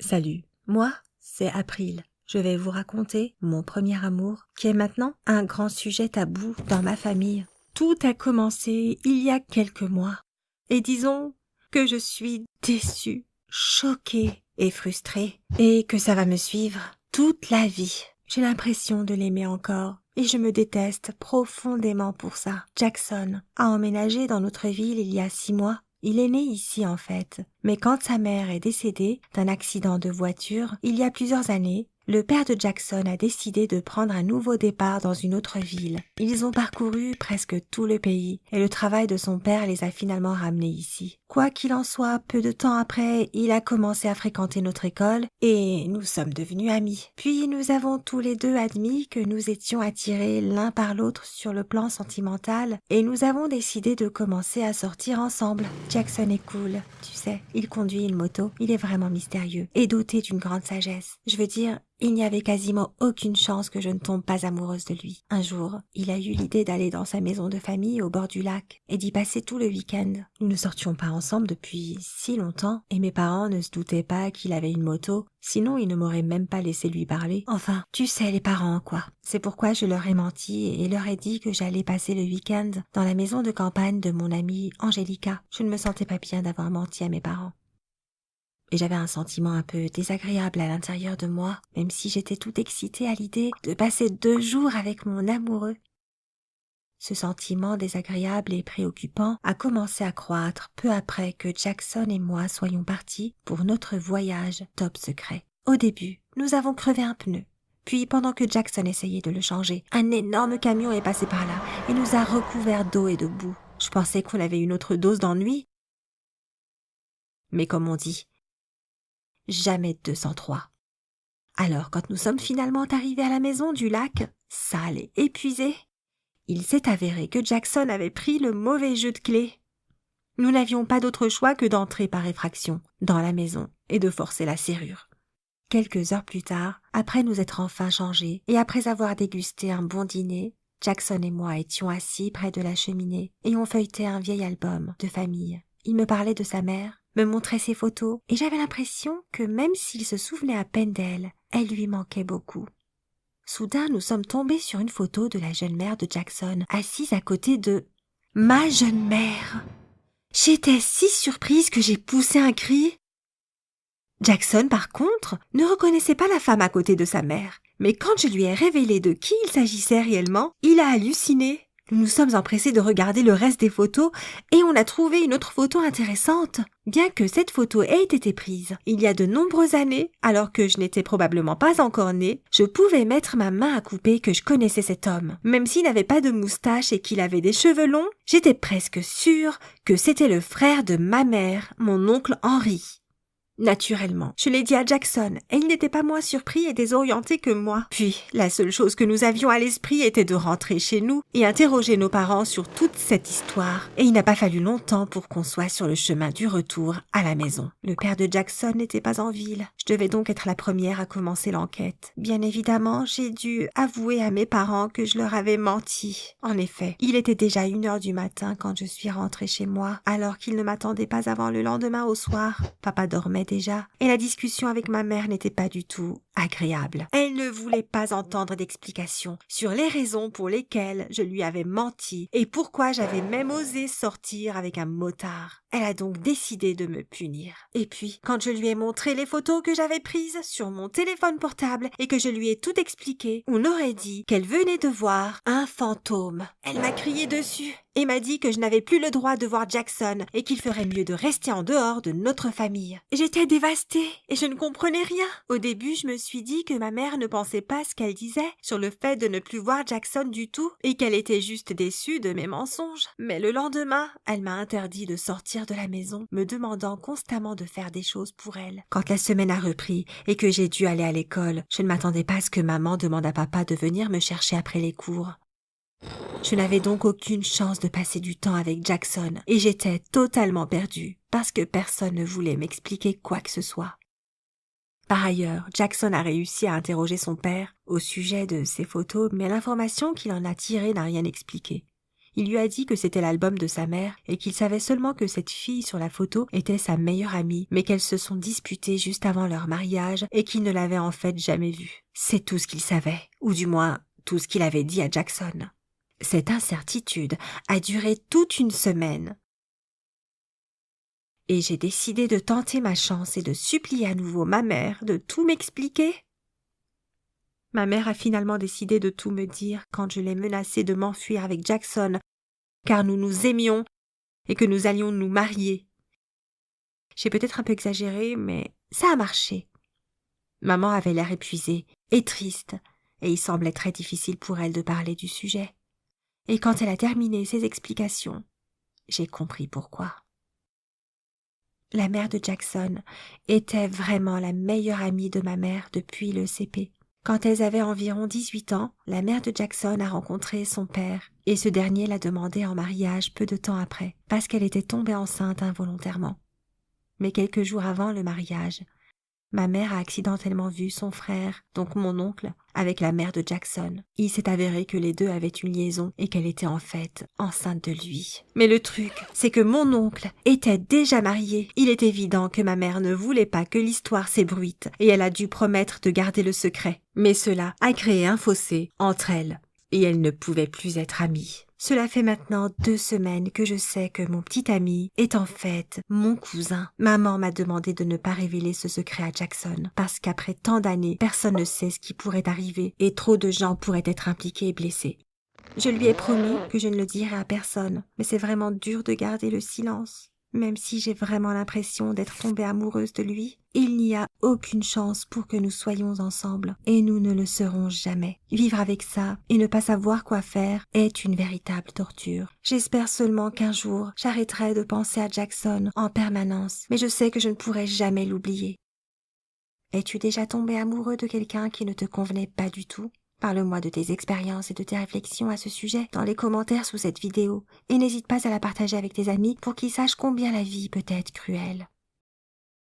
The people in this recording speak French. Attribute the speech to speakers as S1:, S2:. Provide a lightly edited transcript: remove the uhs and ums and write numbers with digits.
S1: Salut, moi, c'est April. Je vais vous raconter mon premier amour, qui est maintenant un grand sujet tabou dans ma famille. Tout a commencé il y a quelques mois, et disons que je suis déçue, choquée et frustrée, et que ça va me suivre toute la vie. J'ai l'impression de l'aimer encore, et je me déteste profondément pour ça. Jackson a emménagé dans notre ville il y a 6 mois. Il est né ici en fait, mais quand sa mère est décédée d'un accident de voiture il y a plusieurs années, le père de Jackson a décidé de prendre un nouveau départ dans une autre ville. Ils ont parcouru presque tout le pays et le travail de son père les a finalement ramenés ici. Quoi qu'il en soit, peu de temps après, il a commencé à fréquenter notre école et nous sommes devenus amis. Puis nous avons tous les deux admis que nous étions attirés l'un par l'autre sur le plan sentimental et nous avons décidé de commencer à sortir ensemble. Jackson est cool, tu sais, il conduit une moto, il est vraiment mystérieux et doté d'une grande sagesse. Je veux dire, il n'y avait quasiment aucune chance que je ne tombe pas amoureuse de lui. Un jour, il a eu l'idée d'aller dans sa maison de famille au bord du lac et d'y passer tout le week-end. Nous ne sortions pas ensemble depuis si longtemps et mes parents ne se doutaient pas qu'il avait une moto, sinon ils ne m'auraient même pas laissé lui parler. Enfin, tu sais les parents quoi. C'est pourquoi je leur ai menti et leur ai dit que j'allais passer le week-end dans la maison de campagne de mon amie Angelica. Je ne me sentais pas bien d'avoir menti à mes parents. Et j'avais un sentiment un peu désagréable à l'intérieur de moi, même si j'étais toute excitée à l'idée de passer 2 jours avec mon amoureux. Ce sentiment désagréable et préoccupant a commencé à croître peu après que Jackson et moi soyons partis pour notre voyage top secret. Au début, nous avons crevé un pneu. Puis, pendant que Jackson essayait de le changer, un énorme camion est passé par là et nous a recouverts d'eau et de boue. Je pensais qu'on avait une autre dose d'ennui. Mais comme on dit, jamais 203. Alors, quand nous sommes finalement arrivés à la maison du lac, sale et épuisé, il s'est avéré que Jackson avait pris le mauvais jeu de clés. Nous n'avions pas d'autre choix que d'entrer par effraction dans la maison et de forcer la serrure. Quelques heures plus tard, après nous être enfin changés et après avoir dégusté un bon dîner, Jackson et moi étions assis près de la cheminée et on feuilletait un vieil album de famille. Il me parlait de sa mère, me montrait ses photos et j'avais l'impression que même s'il se souvenait à peine d'elle, elle lui manquait beaucoup. Soudain, nous sommes tombés sur une photo de la jeune mère de Jackson, assise à côté de ma jeune mère. J'étais si surprise que j'ai poussé un cri. Jackson, par contre, ne reconnaissait pas la femme à côté de sa mère. Mais quand je lui ai révélé de qui il s'agissait réellement, il a halluciné. Nous nous sommes empressés de regarder le reste des photos et on a trouvé une autre photo intéressante. Bien que cette photo ait été prise il y a de nombreuses années, alors que je n'étais probablement pas encore née, je pouvais mettre ma main à couper que je connaissais cet homme. Même s'il n'avait pas de moustache et qu'il avait des cheveux longs, j'étais presque sûre que c'était le frère de ma mère, mon oncle Henry. Naturellement, je l'ai dit à Jackson, et il n'était pas moins surpris et désorienté que moi. Puis, la seule chose que nous avions à l'esprit était de rentrer chez nous et interroger nos parents sur toute cette histoire. Et il n'a pas fallu longtemps pour qu'on soit sur le chemin du retour à la maison. Le père de Jackson n'était pas en ville. Je devais donc être la première à commencer l'enquête. Bien évidemment, j'ai dû avouer à mes parents que je leur avais menti. En effet, il était déjà 1h du matin quand je suis rentrée chez moi, alors qu'ils ne m'attendaient pas avant le lendemain au soir. Papa dormait déjà, et la discussion avec ma mère n'était pas du tout agréable. Elle ne voulait pas entendre d'explications sur les raisons pour lesquelles je lui avais menti et pourquoi j'avais même osé sortir avec un motard. Elle a donc décidé de me punir. Et puis, quand je lui ai montré les photos que j'avais prises sur mon téléphone portable et que je lui ai tout expliqué, on aurait dit qu'elle venait de voir un fantôme. Elle m'a crié dessus et m'a dit que je n'avais plus le droit de voir Jackson et qu'il ferait mieux de rester en dehors de notre famille. J'étais dévastée et je ne comprenais rien. Au début, je me suis dit que ma mère ne pensait pas ce qu'elle disait sur le fait de ne plus voir Jackson du tout et qu'elle était juste déçue de mes mensonges. Mais le lendemain, elle m'a interdit de sortir de la maison, me demandant constamment de faire des choses pour elle. Quand la semaine a repris et que j'ai dû aller à l'école, je ne m'attendais pas à ce que maman demande à papa de venir me chercher après les cours. Je n'avais donc aucune chance de passer du temps avec Jackson et j'étais totalement perdue parce que personne ne voulait m'expliquer quoi que ce soit. Par ailleurs, Jackson a réussi à interroger son père au sujet de ses photos, mais l'information qu'il en a tirée n'a rien expliqué. Il lui a dit que c'était l'album de sa mère et qu'il savait seulement que cette fille sur la photo était sa meilleure amie, mais qu'elles se sont disputées juste avant leur mariage et qu'il ne l'avait en fait jamais vue. C'est tout ce qu'il savait, ou du moins tout ce qu'il avait dit à Jackson. Cette incertitude a duré toute une semaine. Et j'ai décidé de tenter ma chance et de supplier à nouveau ma mère de tout m'expliquer. Ma mère a finalement décidé de tout me dire quand je l'ai menacée de m'enfuir avec Jackson, car nous nous aimions et que nous allions nous marier. J'ai peut-être un peu exagéré, mais ça a marché. Maman avait l'air épuisée et triste, et il semblait très difficile pour elle de parler du sujet. Et quand elle a terminé ses explications, j'ai compris pourquoi. La mère de Jackson était vraiment la meilleure amie de ma mère depuis le CP. Quand elles avaient environ 18 ans, la mère de Jackson a rencontré son père et ce dernier l'a demandé en mariage peu de temps après, parce qu'elle était tombée enceinte involontairement. Mais quelques jours avant le mariage, ma mère a accidentellement vu son frère, donc mon oncle, avec la mère de Jackson. Il s'est avéré que les deux avaient une liaison et qu'elle était en fait enceinte de lui. Mais le truc, c'est que mon oncle était déjà marié. Il est évident que ma mère ne voulait pas que l'histoire s'ébruite et elle a dû promettre de garder le secret. Mais cela a créé un fossé entre elles et elles ne pouvaient plus être amies. Cela fait maintenant 2 semaines que je sais que mon petit ami est en fait mon cousin. Maman m'a demandé de ne pas révéler ce secret à Jackson, parce qu'après tant d'années, personne ne sait ce qui pourrait arriver et trop de gens pourraient être impliqués et blessés. Je lui ai promis que je ne le dirais à personne, mais c'est vraiment dur de garder le silence. Même si j'ai vraiment l'impression d'être tombée amoureuse de lui, il n'y a aucune chance pour que nous soyons ensemble, et nous ne le serons jamais. Vivre avec ça et ne pas savoir quoi faire est une véritable torture. J'espère seulement qu'un jour, j'arrêterai de penser à Jackson en permanence, mais je sais que je ne pourrai jamais l'oublier. Es-tu déjà tombé amoureux de quelqu'un qui ne te convenait pas du tout ? Parle-moi de tes expériences et de tes réflexions à ce sujet dans les commentaires sous cette vidéo et n'hésite pas à la partager avec tes amis pour qu'ils sachent combien la vie peut être cruelle.